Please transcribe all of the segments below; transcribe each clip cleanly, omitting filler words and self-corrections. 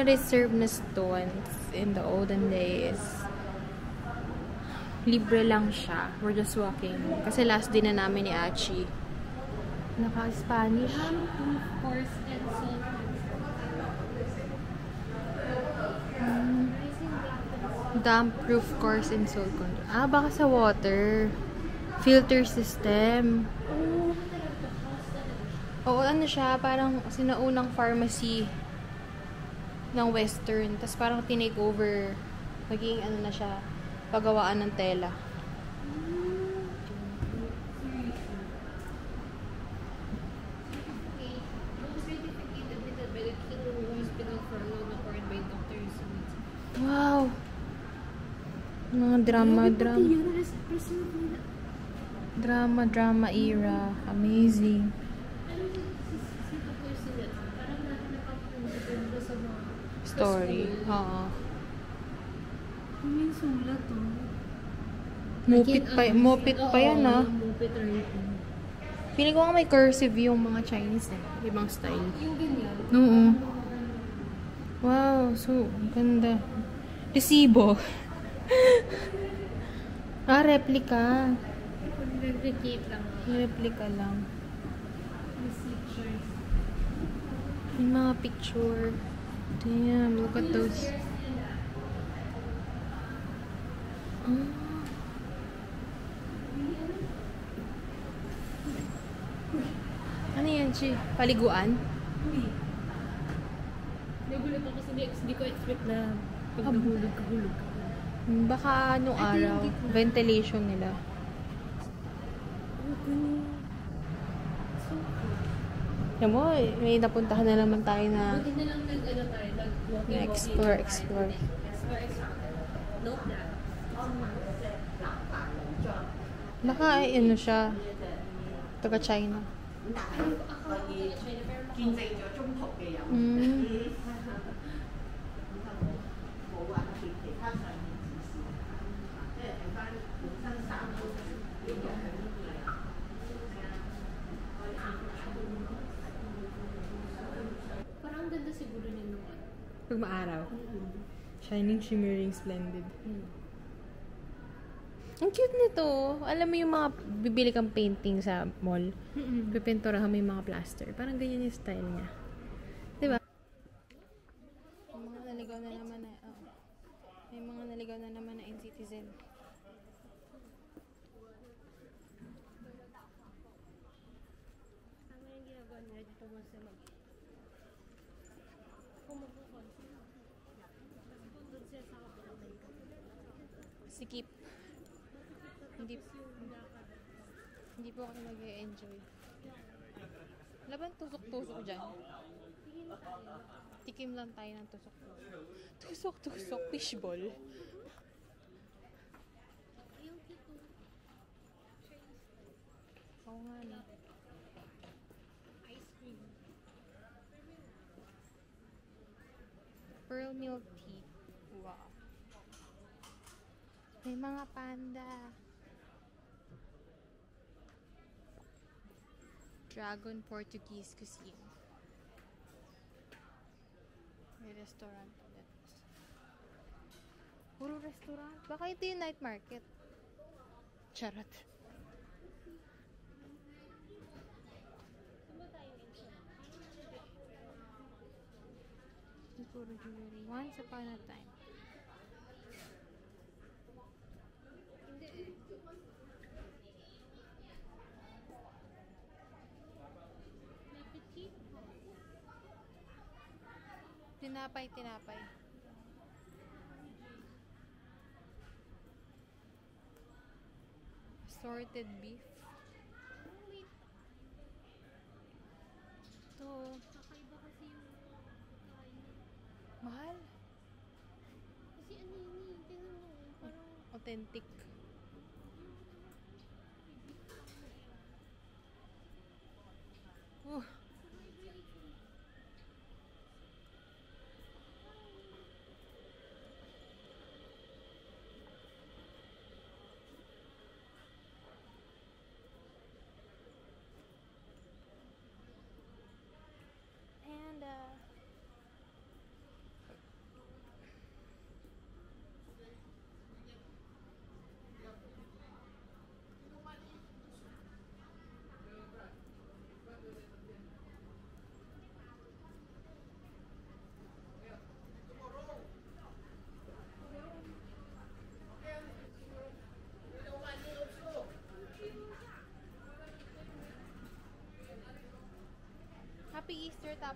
na-reserve na stones in the olden days, libre lang siya. We're just walking. Kasi last day na namin ni Achi. Naka-Spanish. Of course, and salt. Damp-proof course in salt control. Ah, baka sa water. Filter system. Oo, ano siya, parang sinaunang pharmacy ng Western. Tapos parang tinake over, maging ano na siya, pagawaan ng tela. Wow! Mga drama era. Amazing. Story. Oo. May sulat to. Mopit pa yan, ah. Mopit writing. Feeling ko nga may cursive yung mga Chinese, eh. Ibang style. Yung ganyan. Oo. Wow, so ganda. Resibo. Replica. Replicate lang. Replica lang. May mga picture. Damn, look at those. Ano yan, Chi? Paliguan? Hindi. Nagulat ako kasi hindi ko expect na pag nahulog ka. Baka anong araw, ventilation nila. Yan mo, may napuntahan na naman tayo na Buti na lang explore. Note that. Baka ano siya, taga China. Parang ganda siguro niya nung ano. Pag maaraw. Shining, shimmering, splendid. Ang cute nito. Alam mo yung mga bibili kang painting sa mall. Pipinturahan mo yung mga plaster. Parang ganyan yung style niya. Diba? May mga naligaw na naman na may mga naligaw na naman na in-citizen. Tama yung ginagawa nila dito mo sa mag kumukukon. Doon siya sa kabilang na ito. Sikip. Hindi po ako mag-enjoy. Laban tusok-tusok dyan. Tikim lang tayo ng tusok-tusok. Tusok-tusok, fishball. Oo nga na. Ice cream. Pearl milk tea. Wow. May mga panda. Dragon Portuguese cuisine. May restaurant ulit. Puro restaurant. Baka ito yung night market. Charot. Puro jewelry. Once upon a time. Tinapay. Assorted beef. Ito. Kakaiba kasi yung kain. Mahal. Kasi ano yun eh. Tingnan mo. Parang Authentic.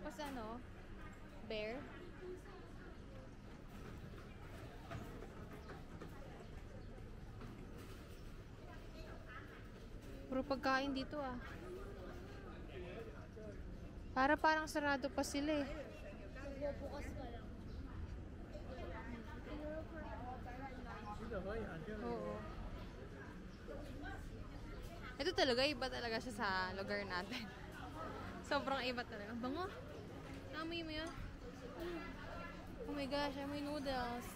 Tapos ano? Bear? Puro pagkain dito ah. Parang sarado pa sila eh. Bukas pa lang. Oo. Ito talaga, iba talaga siya sa lugar natin. Sobrang iba talaga. Ang bango. Amoy mo yun. Oh my gosh, amoy noodles.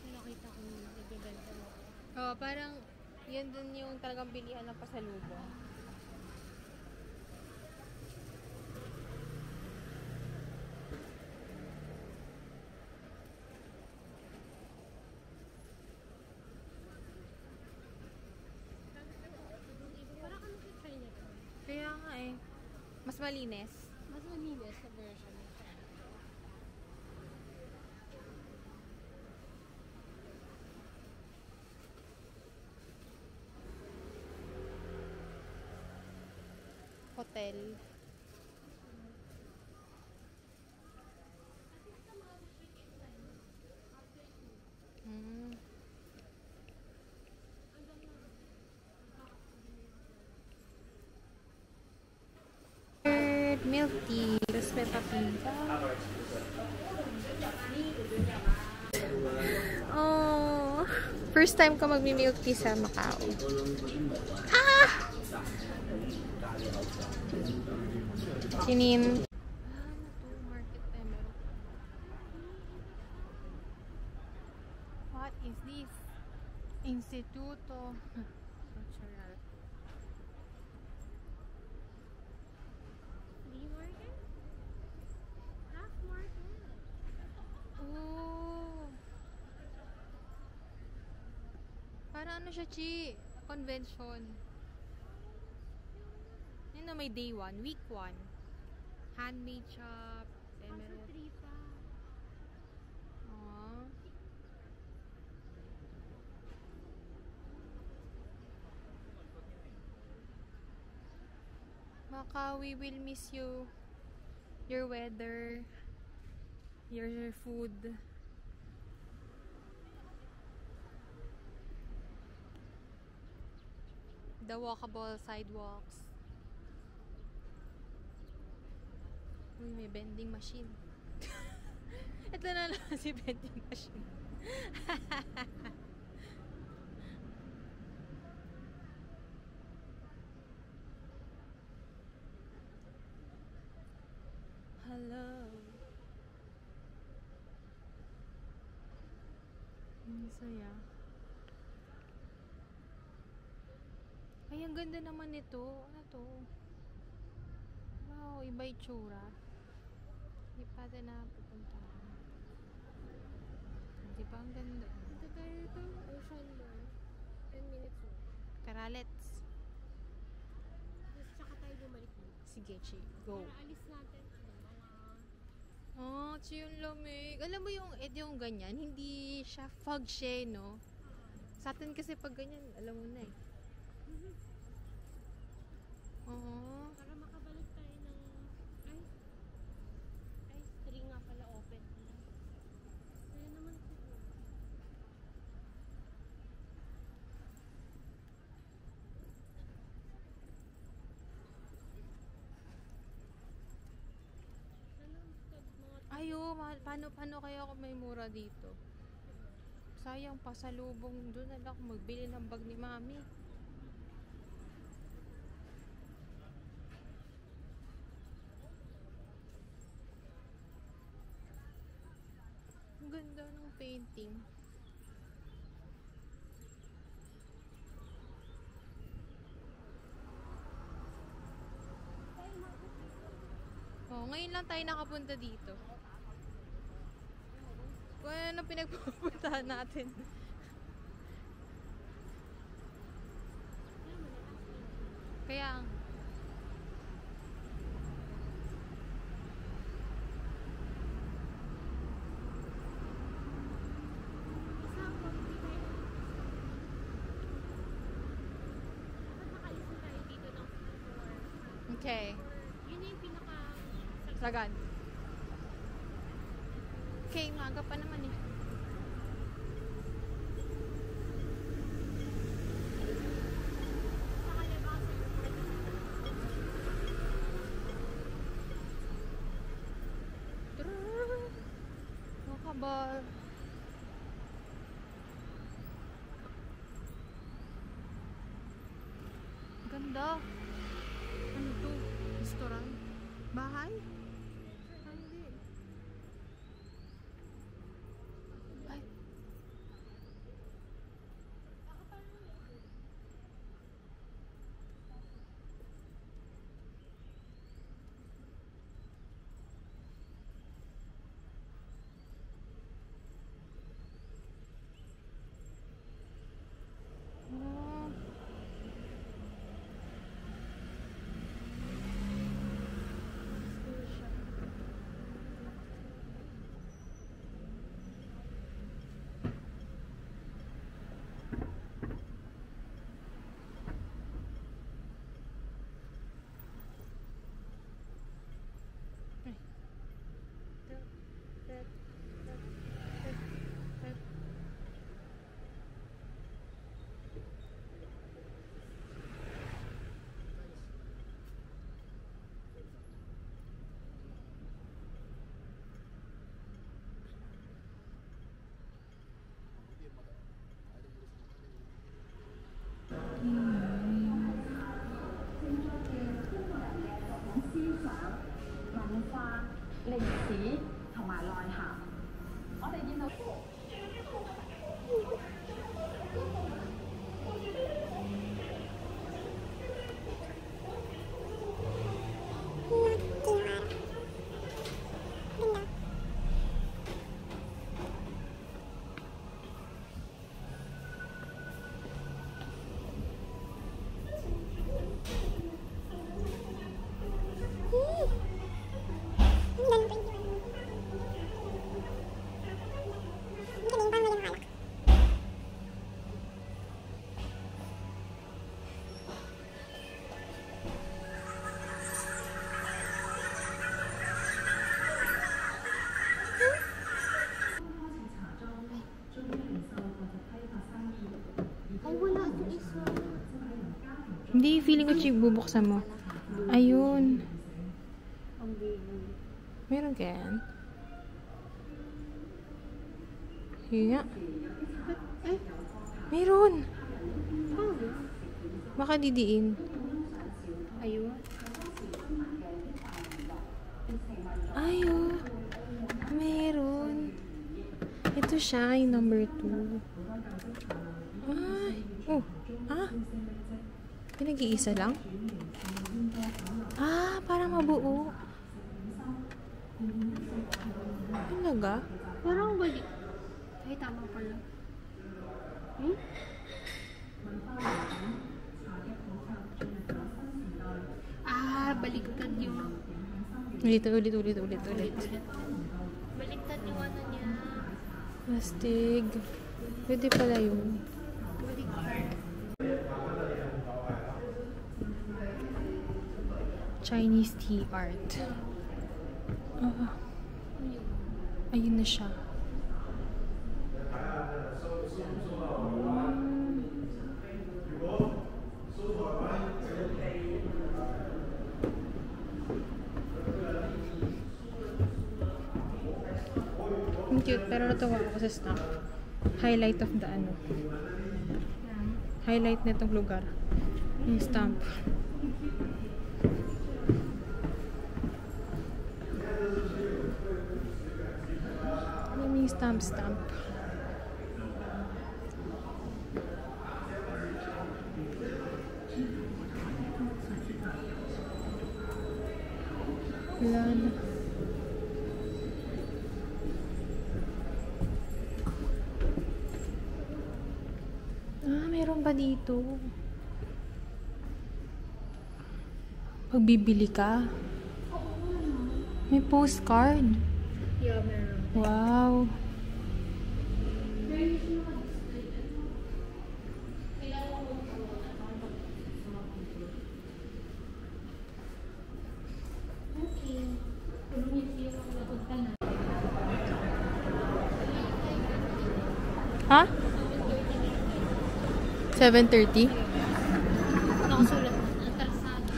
Nakita ko nagbebenta mo. Oh, parang yun dun yung talagang bilihan ng pasalubong. Parang ano sa Chinatown? Kaya nga eh. Mas malinis. Mas malinis sa version nito. Hotel. Mm. Milk tea. Tapos Peppa Pig. Oh, first time ko magmi-milk tea sa Macau. Ah! Sinin. Ano to? Market Emerald. What is this? Instituto Cultural. Flea market? Half market. Oh. Para ano siya, Chi? Convention. Yun na, may day 1, week 1. Handmade shop, Emerald. Kaso 3 pa. Aww. Macau, we will miss you. Your weather. Your food. The walkable sidewalks. Uy, may vending machine. Ito na lang si vending machine. Hello. Ang saya. Ay, ang ganda naman nito. Ano to? Wow, iba itsura. Hindi pa natin na pupuntahan. Di ba ang ganda? Ito tayo ito. Ocean Mall. 10 minutes walk. Tara, let's. Tapos tsaka tayo bumalik dito. Sige, Chi. Go. Para alis natin. Mga... Oh, Chi, yung lamig. Alam mo yung ganyan, hindi siya fog siya, no? Sa atin kasi pag ganyan, alam mo na eh. Oo. Para makabalik tayo ng... Ay, 3 nga pala open. Kaya naman siguro. Ayo, paano kaya ako may mura dito? Sayang, pasalubong doon na lang ako magbili ng bag ni Mami. Ang ganda ng painting. Oh, ngayon lang tayo nakapunta dito. Kung ano pinagpupuntahan natin. Kaya Okay. Yun yung pinaka... Sagad. Okay, maga pa naman eh. Bar. Ganda. Ano to? Restaurant? Bahay? Ay, hindi. Ay. lịch sử同埋內涵。我哋見到。Hindi, feeling ko chick bubuksan mo. Ayun. Meron ka yan? Hiya. Meron. Baka didiin. Ayun. Ayun. Meron. Ito siya, yung number 2. Ay. Oh. Ah. Pinag-iisa lang? Ah, parang mabuo. Talaga? Parang balik. Ay, tama pala. Hmm? Ah, baliktad yung... Ulit. Baliktad yung ano niya. Plastig. Pwede pala yun. Baliktad. Chinese tea art. Ah. Ayun na siya. Ang cute, pero natuwa ako sa stamp. Highlight of the ano. Highlight na itong lugar. Yung stamp. Stamp. Wala na. Ah, meron pa dito. Pag bibili ka. May postcard. Yeah, meron. Wow. 7:30? Nakasulat na. Atrasado.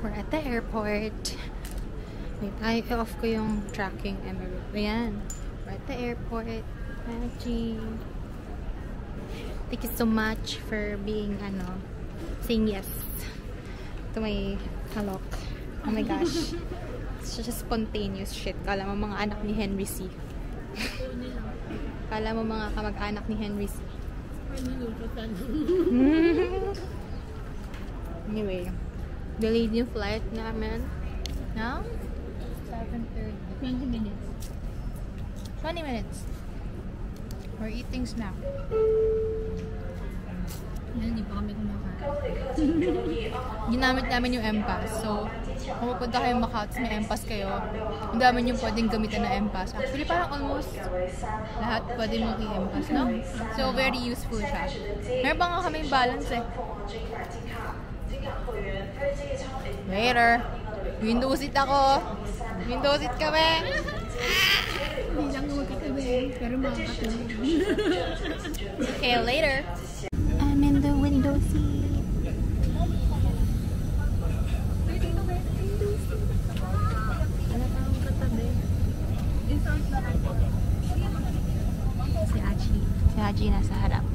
We're at the airport. Wait, i-off ko yung tracking emerald. Ayan. We're at the airport. Maggie. Thank you so much for being, saying yes to my halok. Oh my gosh. It's just spontaneous shit. Kala mo mga anak ni Henry C. Kala mo mga kamag-anak ni Henry C. Anyway, delayed yung flight namin. Now, 7:30. 20 minutes. 20 minutes. We're eating snack. Hindi pa kami kumakain. Ginamit namin yung MPAS. So, kung pupunta kayo Macau, may MPAS kayo, ang dami yung pwedeng gamitan na MPAS. Actually, parang almost lahat pwede mong i-MPAS, no? So, very useful siya. Meron pa nga kaming balance eh. Later. Window seat ako. Window seat kami. Hindi lang magkatabi, pero makakatabi. Okay, later. I'm in the window seat. Wala tayong katabi. Si Aji nasa harap.